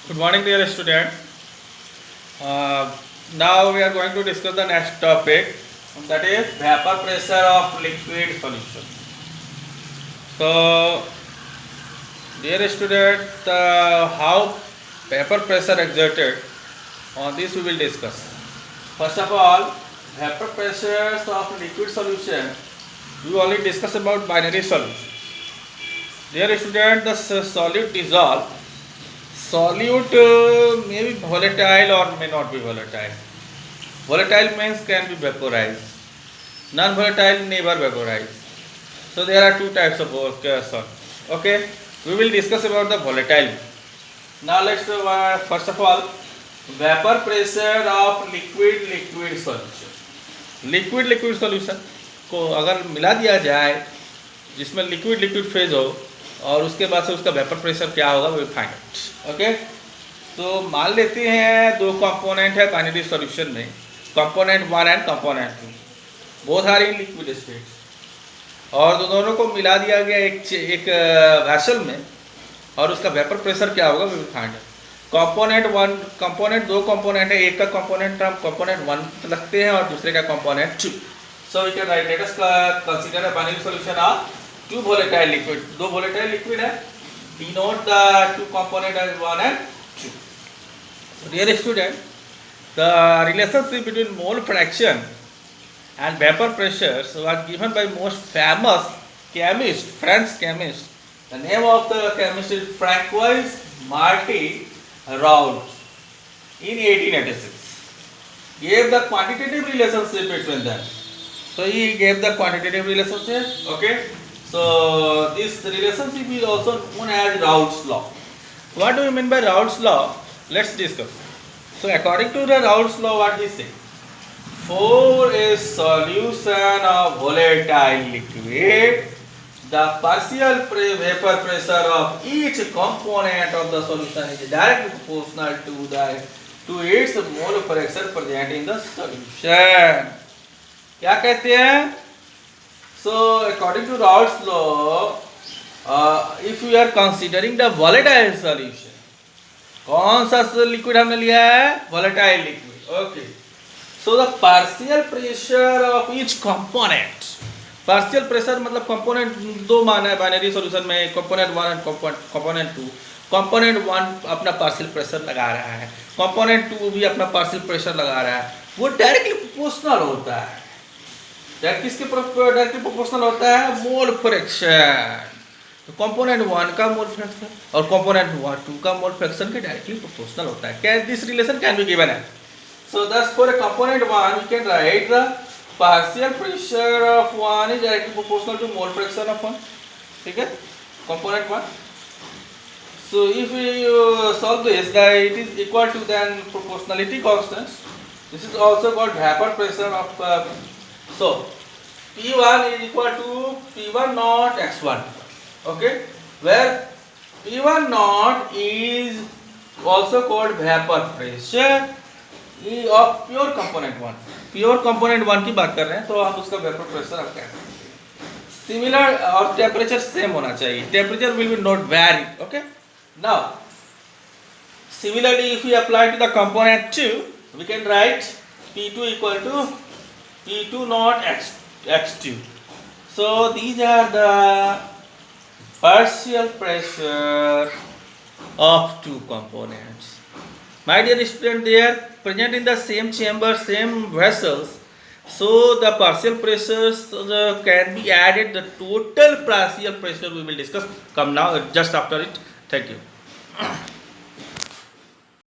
Good morning, dear student. Uh, Now we are going to discuss the next topic, that is vapor pressure of liquid solution. So, dear student, how vapor pressure exerted on this we will discuss. First of all, vapor pressures of liquid solution. We only discuss about binary solution. Dear student, the solute dissolve. Solute may be volatile or may not be volatile. Volatile means can be vaporized. Non-volatile never vaporized. So there are two types of solute. Okay, we will discuss about the volatile. Now let's first of all vapor pressure of liquid solution. Liquid solution को अगर मिला दिया जाए जिसमें liquid phase हो और उसके बाद से उसका वेपर प्रेशर क्या होगा वो फाइंड आउट. ओके, तो मान लेते हैं दो कंपोनेंट है बाइनरी सॉल्यूशन में, component 1 and component 2, both are in liquid state, और दोनों को मिला दिया गया एक वेसल में और उसका वेपर प्रेशर क्या होगा वो फाइंड आउट. कंपोनेंट दो कंपोनेंट है, एक का कंपोनेंट हम कंपोनेंट 1 रखते हैं और दूसरे का component 2. So we can write let us consider a binary solution of two volatile liquid. दो वोलेटाइल लिक्विड है, denote the two component as 1 and 2. So dear student, the relationship between mole fraction and vapor pressures was given by most famous chemist, French chemist. The name of the chemist is Francois Marty Raoult in 1886. Gave the quantitative relationship between them. So he gave the quantitative relationship. Okay. So this relationship is also known as Raoult's law. What do you mean by Raoult's law? Let's discuss. So according to the Raoult's law, what he say? For a solution of volatile liquid, the partial vapor pressure of each component of the solution is directly proportional to its mole fraction present in the solution. क्या कहते हैं? So according to Raoult's law, if we are considering the volatile solution, कौन सा liquid हमने लिया है? volatile liquid. Okay. So the partial pressure of each component. Partial pressure मतलब component दो माना है बाइनरी सॉल्यूशन में, कंपोनेंट 1 एंड कंपोनेंट 2. कंपोनेंट 1 अपना पार्शियल प्रेशर लगा रहा है, कंपोनेंट 2 भी अपना पार्शियल प्रेशर लगा रहा है. वो डायरेक्टली प्रोपोर्शनल होता है. किसके डायरेक्टली प्रोपोर्शनल होता है? Mole fraction. तो कंपोनेंट 1 का मोल फ्रैक्शन और कंपोनेंट 2 का मोल फ्रैक्शन के डायरेक्टली प्रोपोर्शनल होता है. Can this relation can be given है. So thus for a component 1 we can write the partial pressure of 1 is directly proportional to mole fraction of 1. ठीक है, component 1. So if we solve this, that it is equal to then proportionality constants. This is also called vapor pressure of so P1 is equal to P1 naught x1. Okay, where P1 naught is also called vapor pressure of pure component 1. Pure component 1 की बात कर रहे हैं तो आप उसका vapour pressure आप कह सकते हैं. सिमिलर और टेम्परेचर सेम होना चाहिए. Temperature will be not vary. Okay, now similarly if we apply to the component 2 we can write P2 equal to P2 naught x2. So these are the partial pressure of two components. My dear student, they are present in the same chamber, same vessels. So the partial pressures can be added. The total partial pressure we will discuss. Come now, just after it. Thank you.